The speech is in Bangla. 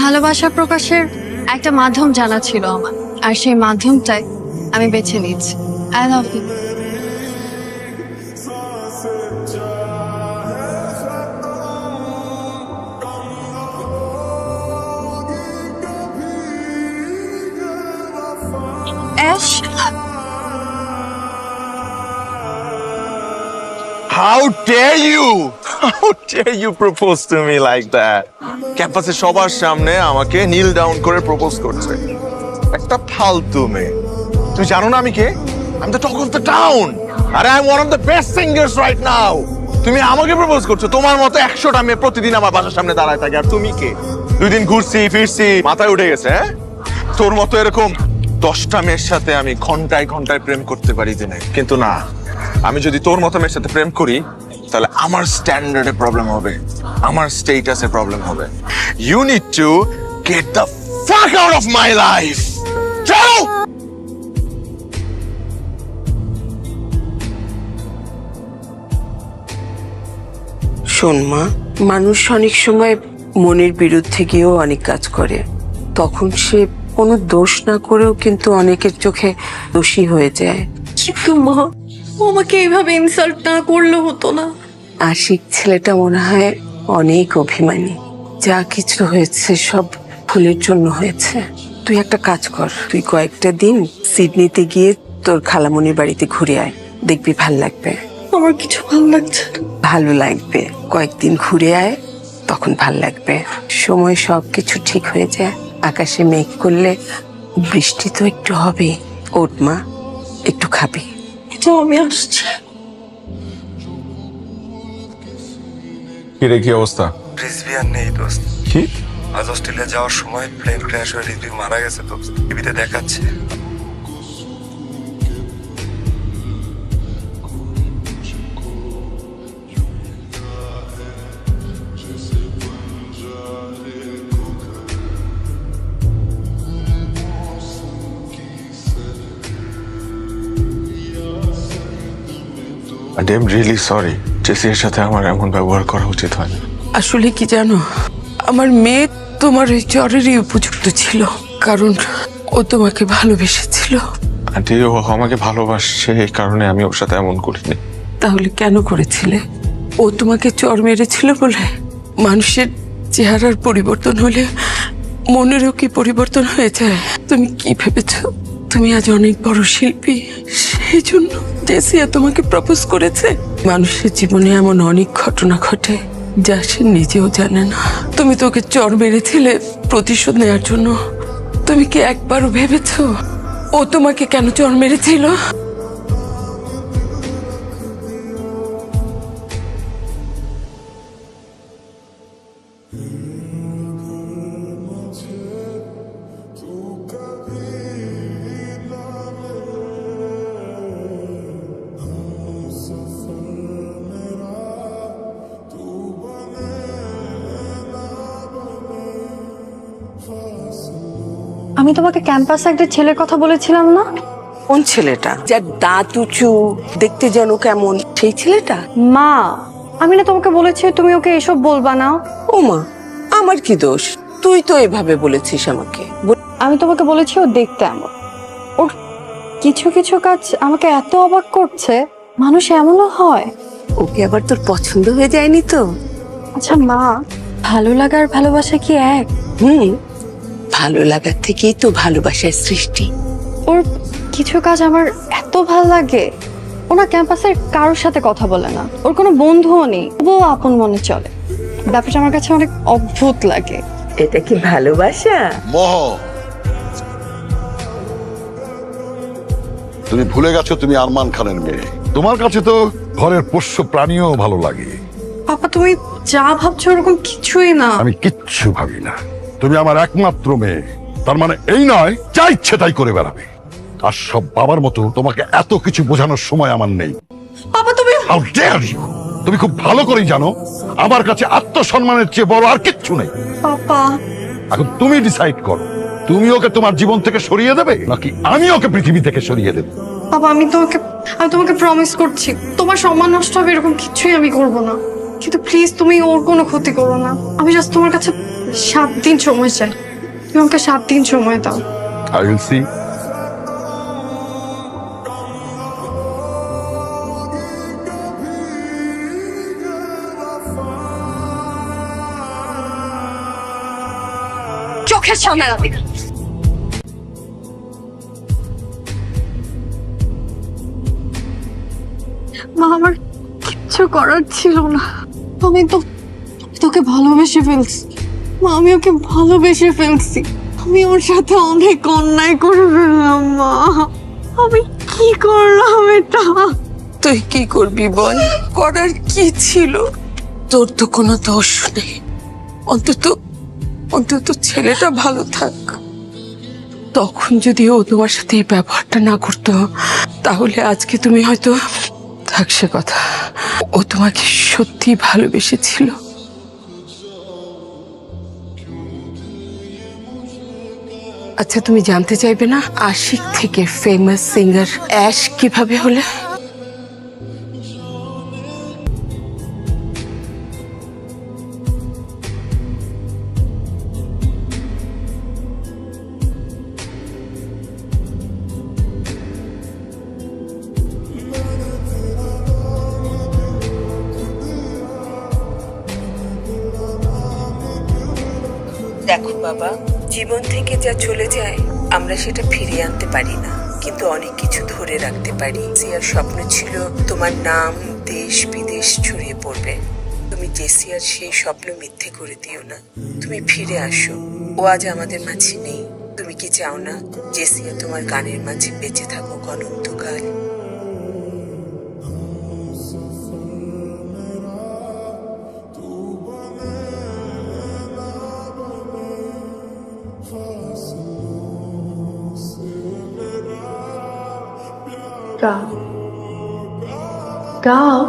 ভালোবাসা প্রকাশের একটা মাধ্যম জানা ছিল আমার, আর সেই মাধ্যমটাই আমি বেছে নিয়েছি। I love you. Ash, How dare you? How dare you propose to me like that? ক্যাম্পাসে সবার সামনে আমাকে নীল ডাউন করে প্রপোজ করছে। একটা ফালতু মেয়ে। তুই জানো না আমি কে? I'm the talk of the town. আরে I'm one of the best singers right now. তুমি আমাকে প্রপোজ করছো? তোমার মতো 100টা মেয়ে প্রতিদিন আমার বাসার সামনে দাঁড়ায় থাকে, আর তুমি কে? 2 দিন ঘুরছি ফিরছি, মাথায় উঠে গেছে, হ্যাঁ? তোর মতো এরকম 10টা মেয়ের সাথে আমি ঘন্টায় ঘন্টায় প্রেম করতে পারি দিনে, কিন্তু না, আমি যদি তোর মতো মেয়ের সাথে প্রেম করি তাহলে আমার স্ট্যান্ডার্ডে প্রবলেম হবে, আমার স্টেটাসে প্রবলেম হবে। You need to get the fuck out of my life. চলো। শোন মা, মানুষ অনেক সময় মনের বিরুদ্ধে গিয়েও অনেক কাজ করে, তখন সে কোনো দোষ না করেও কিন্তু অনেকের চোখে দোষী হয়ে যায়। কিন্তু মা, ও আমাকে এইভাবে ইনসাল্ট না করলে হতো না। আশিক ছেলেটা মনে হয় অনেক অভিমানী, যা কিছু হয়েছে সব ভুলের জন্য হয়েছে। তুই একটা কাজ কর, তুই কয়েকটা দিন সিডনিতে গিয়ে তোর খালামণির বাড়িতে ঘুরে আয়, দেখবি ভাল লাগবে। আমার কিছু ভালো লাগছে না। ভালো লাগবে, কয়েকদিন ঘুরে আয়, তখন ভাল লাগবে। সময় সব কিছু ঠিক হয়ে যায়। আকাশে মেঘ করলে বৃষ্টি তো একটু হবে। ওঠ মা, একটু খাবি। তো আমি আসছি। কিরে, কি অবস্থা? রিজভি আর নেই দোস্ত। কি? আজ অস্ট্রেলিয়া যাওয়ার সময় প্লেন ক্র্যাশ হয়ে রিজভি মারা গেছে দোস্ত, টিভিতে দেখাচ্ছে। And I'm really sorry. জেসির সাথে আমার এমন ব্যবহার করা উচিত হয়নি। আসলে কি জানো, আমার মেয়ে তোমার ওই জ্বরেরই উপযুক্ত ছিল, কারণ ও তোমাকে ভালোবেসেছিল। আন্টি, ও আমাকে ভালোবাসছে, এই কারণে আমি ওর সাথে এমন করিনি। তাহলে কেন করেছিলে? ও তোমাকে চর মেরেছিল বলে? মানুষের চেহারার পরিবর্তন হলে মনেরও কি পরিবর্তন হয়ে যায়? তুমি কি ভেবেছো তুমি আজ অনেক বড় শিল্পী, সেই জন্য জেসিয়া তোমাকে প্রপোজ করেছে? মানুষের জীবনে এমন অনেক ঘটনা ঘটে যা সে নিজেও জানে না। তুমি তোকে চর মেরেছিলে প্রতিশোধ নেওয়ার জন্য। তুমি কি একবারও ভেবেছো ও তোমাকে কেন চর মেরেছিল? আমি তোমাকে ক্যাম্পাসে একটা ছেলের কথা বলেছিলাম না? কোন ছেলেটা? যার দাঁত উঁচু, দেখতে যেন কেমন, সেই ছেলেটা? মা, আমি না তোমাকে বলেছি তুমি ওকে এসব বলবা না। ও মা, আমার কি দোষ? তুই তো এভাবে বলেছিস আমাকে। আমি তোমাকে বলেছি ও দেখতে এমন। ওর কিছু কিছু কাজ আমাকে এত অবাক করছে, মানুষ এমনও হয়। ওকে আবার তোর পছন্দ হয়ে যায়নি তো? আচ্ছা মা, ভালো লাগার ভালোবাসা কি এক? ভালো লাগার থেকেই তো ভালোবাসার সৃষ্টি। ওর কিছু কাজ আমার এত ভালো লাগে। ওনা ক্যাম্পাসের কারোর সাথে কথা বলে না, ওর কোনো বন্ধুও নেই, তবুও আপন মনে চলে। ব্যাপারটা আমার কাছে অনেক অদ্ভুত লাগে। এটা কি ভালোবাসা? মোহ, তুমি ভুলে গেছো তুমি আরমান খানের মেয়ে। তোমার কাছে তো ঘরের পোষ্য প্রাণীও ভালো লাগে। পাপা, তুমি যা ভাবছো ওরকম কিছুই না। আমি কিচ্ছু ভাবি না। তুমি আমার একমাত্র মেয়ে, তার মানে এই নয় যা ইচ্ছে তাই করে বেড়াবে। আর সব বাবার মতো তোমাকে এত কিছু বোঝানোর সময় আমার নেই। পাপা তুমি How dare you! তুমি খুব ভালো করেই জানো আমার কাছে আত্মসম্মানের চেয়ে বড় আর কিচ্ছু নেই। পাপা, এখন তুমি ডিসাইড করো, তুমি ওকে তোমার জীবন থেকে সরিয়ে দেবে নাকি আমি ওকে পৃথিবী থেকে সরিয়ে দেব। পাপা, আমি তোমাকে প্রমিস করছি তোমার সম্মান নষ্ট হবে এরকম কিছুই আমি করব না। কিন্তু প্লিজ তুমি ওর কোনো ক্ষতি করো না। আমি জাস্ট তোমার কাছে 7 দিন সময় চাই, তুমি আমাকে 7 দিন সময় দাও। I will see. চোখের সামনে রাখবি না। মা, আমার কিচ্ছু করার ছিল না। আমি তোকে ভালোবেসে ফেলছি মা, আমি ওকে ভালোবেসে ফেলছি। আমি ওর সাথে অনেক অন্যায় করে ফেললাম মা। আমি কি করলাম এটা? তুই কি করবি বল? করার কি ছিল? তোর তো কোনো দোষ নেই। অন্তত অন্তত ছেলেটা ভালো থাক। তখন যদি ও তোমার সাথে এই ব্যবহারটা না করতো, তাহলে আজকে তুমি হয়তো থাক সে কথা। ও তোমাকে সত্যি ভালোবেসেছিল। আচ্ছা, তুমি জানতে চাইবে না আশিক থেকে ফেমাস সিঙ্গার অ্যাশ কিভাবে হলে? দেখো বাবা, জীবন থেকে যা চলে যায় আমরা সেটা ফিরিয়ে আনতে পারি না, কিন্তু অনেক কিছু ধরে রাখতে পারি। জেসিয়ার স্বপ্ন ছিল তোমার নাম দেশ বিদেশ ছড়িয়ে পড়বে। তুমি জেসিয়ার সেই স্বপ্ন মিথ্যে করে দিও না। তুমি ফিরে আসো। ও আজ আমাদের মাঝে নেই। তুমি কি চাও না জেসিয়া তোমার গানের মাঝে বেঁচে থাকুক অনন্তকাল? গাও।